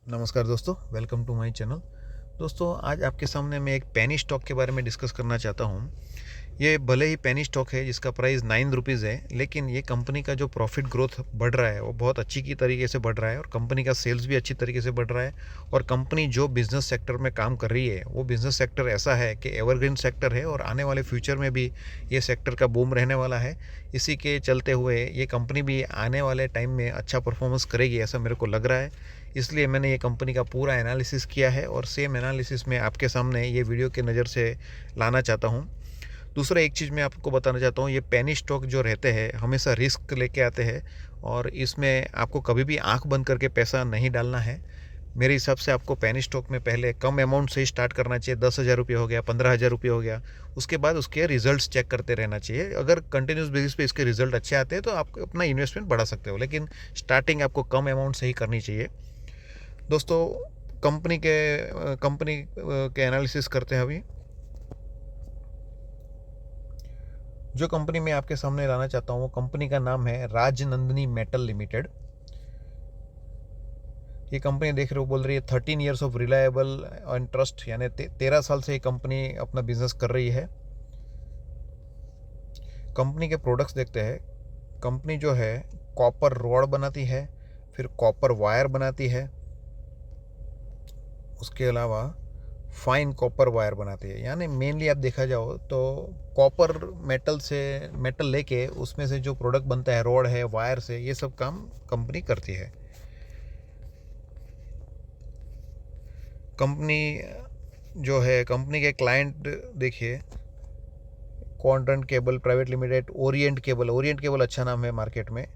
नमस्कार दोस्तों, welcome to my channel. दोस्तों, आज आपके सामने मैं एक पेनी स्टॉक के बारे में डिस्कस करना चाहता हूँ। ये भले ही पेनी स्टॉक है जिसका प्राइस 9 रुपीज़ है, लेकिन ये कंपनी का जो प्रॉफिट ग्रोथ बढ़ रहा है वो बहुत अच्छी की तरीके से बढ़ रहा है और कंपनी का सेल्स भी अच्छी तरीके से बढ़ रहा है। और कंपनी जो बिज़नेस सेक्टर में काम कर रही है वो बिज़नेस सेक्टर ऐसा है कि एवरग्रीन सेक्टर है और आने वाले फ्यूचर में भी ये सेक्टर का बूम रहने वाला है। इसी के चलते हुए ये कंपनी भी आने वाले टाइम में अच्छा परफॉर्मेंस करेगी, ऐसा मेरे को लग रहा है। इसलिए मैंने ये कंपनी का पूरा एनालिसिस किया है और सेम एनालिसिस में आपके सामने ये वीडियो के नज़र से लाना चाहता हूँ। दूसरा एक चीज़ मैं आपको बताना चाहता हूँ, ये पेनी स्टॉक जो रहते हैं हमेशा रिस्क लेके आते हैं और इसमें आपको कभी भी आंख बंद करके पैसा नहीं डालना है। मेरे हिसाब से आपको पेनी स्टॉक में पहले कम अमाउंट से ही स्टार्ट करना चाहिए। 10,000 रुपये हो गया, 15,000 रुपये हो गया, उसके बाद उसके रिजल्ट्स चेक करते रहना चाहिए। अगर कंटिन्यूस बेसिस पे इसके रिजल्ट अच्छे आते हैं तो आप अपना इन्वेस्टमेंट बढ़ा सकते हो, लेकिन स्टार्टिंग आपको कम अमाउंट से ही करनी चाहिए। दोस्तों, कंपनी के एनालिसिस करते हैं अभी। जो कंपनी मैं आपके सामने लाना चाहता हूँ वो कंपनी का नाम है राजनंदिनी मेटल लिमिटेड। ये कंपनी देख रहे हो, बोल रही है 13 years of reliable and trust, यानी 13 साल से ये कंपनी अपना बिजनेस कर रही है। कंपनी के प्रोडक्ट्स देखते हैं। कंपनी जो है कॉपर रॉड बनाती है, फिर कॉपर वायर बनाती है, उसके अलावा फाइन कॉपर वायर बनाती है। यानी मेनली आप देखा जाओ तो कॉपर मेटल लेके उसमें से जो प्रोडक्ट बनता है, रॉड है, वायर से, ये सब काम कंपनी करती है। कंपनी जो है, कंपनी के क्लाइंट देखिए, quadrant cable private limited, Orient cable अच्छा नाम है मार्केट में,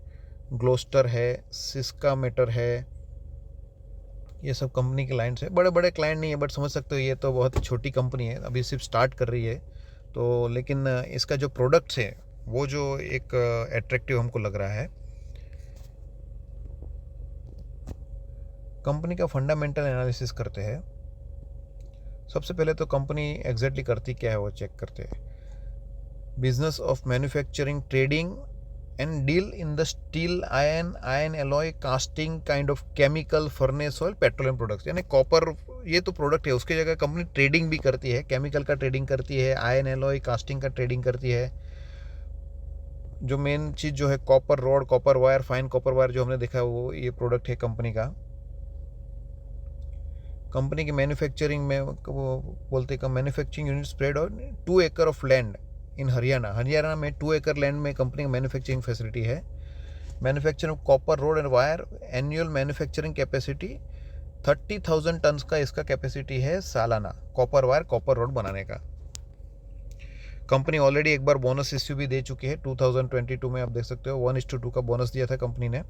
ग्लोस्टर है, सिस्का मेटर है, ये सब कंपनी के क्लाइंट्स है। बड़े बड़े क्लाइंट नहीं है, बट समझ सकते हो ये तो बहुत ही छोटी कंपनी है, अभी सिर्फ स्टार्ट कर रही है। तो लेकिन इसका जो प्रोडक्ट्स है वो जो एक एट्रैक्टिव हमको लग रहा है। कंपनी का फंडामेंटल एनालिसिस करते हैं। सबसे पहले तो कंपनी एग्जैक्टली करती क्या है वो चेक करते हैं। Business of manufacturing, trading and deal in the steel, ion alloy, casting kind of chemical, furnace oil, petroleum products. यानी कॉपर ये तो प्रोडक्ट है, उसकी जगह कंपनी ट्रेडिंग भी करती है, केमिकल का ट्रेडिंग करती है, आयन एलॉय, कास्टिंग का ट्रेडिंग करती है। जो मेन चीज़ जो है copper rod, copper wire, fine copper wire जो हमने देखा वो ये प्रोडक्ट है कंपनी का। कंपनी की मैन्युफैक्चरिंग में वो बोलते हैं मैन्युफैक्चरिंग यूनिट स्प्रेड और 2 एकड़ ऑफ लैंड इन हरियाणा में 2 एकड़ लैंड में कंपनी का मैन्युफैक्चरिंग फैसिलिटी है। Manufacturing copper rod and wire, annual manufacturing capacity 30,000 tons का इसका कैपेसिटी है सालाना, कॉपर वायर कॉपर रोड बनाने का। कंपनी ऑलरेडी एक बार बोनस इश्यू भी दे चुकी है 2022 में, आप देख सकते हो 1:2 का बोनस दिया था कंपनी ने।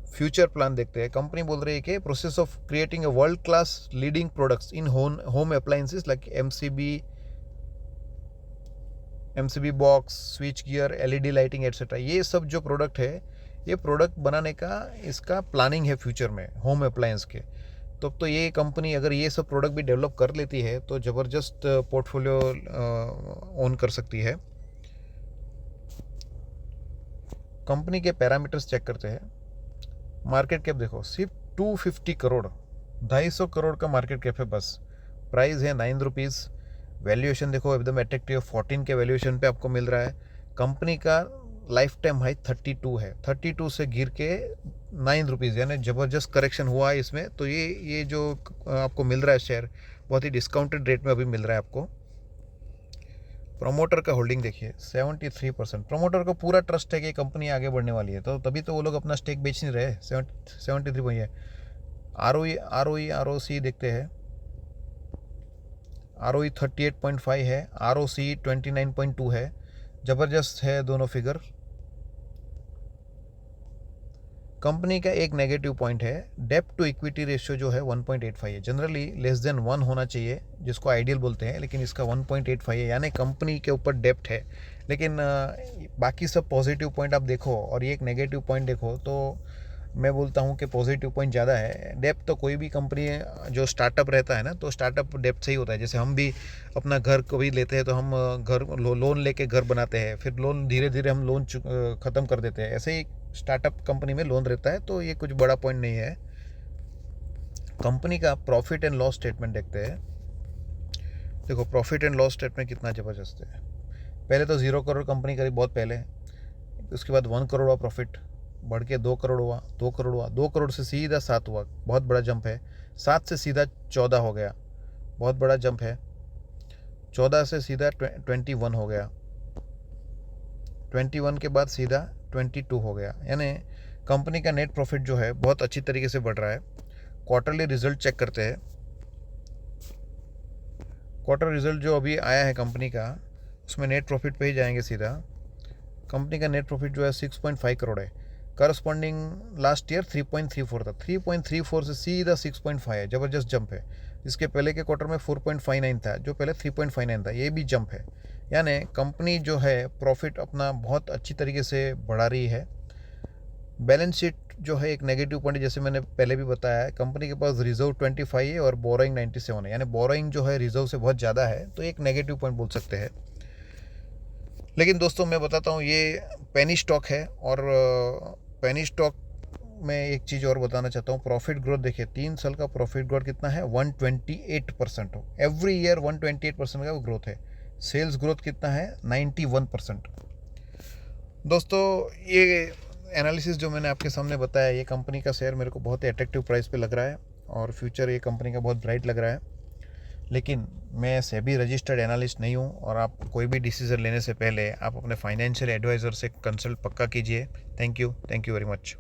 फ्यूचर प्लान देखते हैं। कंपनी बोल रही है कि process of creating a world class leading products in home appliances like MCB box, switch gear, LED lighting etcetera, ये सब जो प्रोडक्ट है, ये प्रोडक्ट बनाने का इसका प्लानिंग है फ्यूचर में होम अप्लायंस के। तो ये कंपनी अगर ये सब प्रोडक्ट भी डेवलप कर लेती है तो ज़बरदस्त पोर्टफोलियो ओन कर सकती है। कंपनी के पैरामीटर्स चेक करते हैं। मार्केट कैप देखो, सिर्फ 250 करोड़, 250 करोड़ का मार्केट कैप है बस। प्राइस है 9 रुपीज़। वैल्यूएशन देखो एकदम अट्रैक्टिव, 14 के वैल्यूएशन पे आपको मिल रहा है। कंपनी का लाइफ टाइम हाई 32 है, 32 से गिर के 9 रुपीज़, यानी ज़बरदस्त करेक्शन हुआ है इसमें। तो ये जो आपको मिल रहा है शेयर, बहुत ही डिस्काउंटेड रेट में अभी मिल रहा है आपको। प्रमोटर का होल्डिंग देखिए 73%। प्रमोटर को पूरा ट्रस्ट है कि कंपनी आगे बढ़ने वाली है, तो तभी तो वो लोग अपना स्टेक बेच नहीं रहे। 73 है। आर ओ सी देखते हैं। ROE 38.5 है, ROC 29.2 है। ज़बरदस्त है दोनों फिगर। कंपनी का एक नेगेटिव पॉइंट है, डेब्ट टू इक्विटी रेशियो जो है 1.85 है। जनरली लेस देन 1 होना चाहिए, जिसको आइडियल बोलते हैं, लेकिन इसका 1.85 है, यानी कंपनी के ऊपर डेब्ट है। लेकिन बाकी सब पॉजिटिव पॉइंट आप देखो और ये एक नेगेटिव पॉइंट देखो तो मैं बोलता हूँ कि पॉजिटिव पॉइंट ज़्यादा है। डेब्ट तो कोई भी कंपनी जो स्टार्टअप रहता है ना, तो स्टार्टअप डेब्ट से ही होता है। जैसे हम भी अपना घर को भी लेते हैं तो हम घर लोन लेके घर बनाते हैं, फिर लोन धीरे धीरे हम लोन ख़त्म कर देते हैं। ऐसे ही स्टार्टअप कंपनी में लोन रहता है, तो ये कुछ बड़ा पॉइंट नहीं है। कंपनी का प्रॉफिट एंड लॉस स्टेटमेंट देखते हैं। देखो प्रॉफिट एंड लॉस स्टेटमेंट कितना ज़बरदस्त है। पहले तो 0 करोड़ कंपनी करी बहुत पहले, उसके बाद 1 करोड़ हुआ प्रॉफिट, बढ़ के 2 करोड़ हुआ, 2 करोड़ हुआ, 2 करोड़ से सीधा 7 हुआ, बहुत बड़ा जंप है। 7 से सीधा 14 हो गया, बहुत बड़ा जंप है। 14 से सीधा 21 हो गया, 21 के बाद सीधा 22 हो गया। यानी कंपनी का नेट प्रॉफिट जो है बहुत अच्छी तरीके से बढ़ रहा है। क्वार्टरली रिजल्ट चेक करते हैं। क्वार्टर रिजल्ट जो अभी आया है कंपनी का, उसमें नेट प्रॉफिट पे ही जाएंगे सीधा। कंपनी का नेट प्रॉफिट जो है 6.5 करोड़ है। करस्पॉन्डिंग लास्ट ईयर 3.34 था, 3.34 से सीधा 6.5 है, ज़बरदस्त जंप है। इसके पहले के क्वार्टर में 4.59 था, जो पहले 3.59 था, ये भी जंप है। यानी कंपनी जो है प्रॉफिट अपना बहुत अच्छी तरीके से बढ़ा रही है। बैलेंस शीट जो है एक नेगेटिव पॉइंट, जैसे मैंने पहले भी बताया है, कंपनी के पास रिजर्व 25 है और बोरोइंग 97 है, यानी बोरोइंग जो है रिजर्व से बहुत ज़्यादा है, तो एक नेगेटिव पॉइंट बोल सकते हैं। लेकिन दोस्तों मैं बताता हूँ, ये पेनी स्टॉक है, और पेनी स्टॉक में एक चीज़ और बताना चाहता हूँ। प्रॉफिट ग्रोथ देखिए, 3 साल का प्रॉफिट ग्रोथ कितना है, 128% हो। एवरी ईयर 128% का ग्रोथ है। सेल्स ग्रोथ कितना है, 91%। दोस्तों ये एनालिसिस जो मैंने आपके सामने बताया, ये कंपनी का शेयर मेरे को बहुत ही अट्रैक्टिव प्राइस पे लग रहा है, और फ्यूचर ये कंपनी का बहुत ब्राइट लग रहा है। लेकिन मैं सेबी रजिस्टर्ड एनालिस्ट नहीं हूँ, और आप कोई भी डिसीजन लेने से पहले आप अपने फाइनेंशियल एडवाइज़र से कंसल्ट पक्का कीजिए। Thank you very much.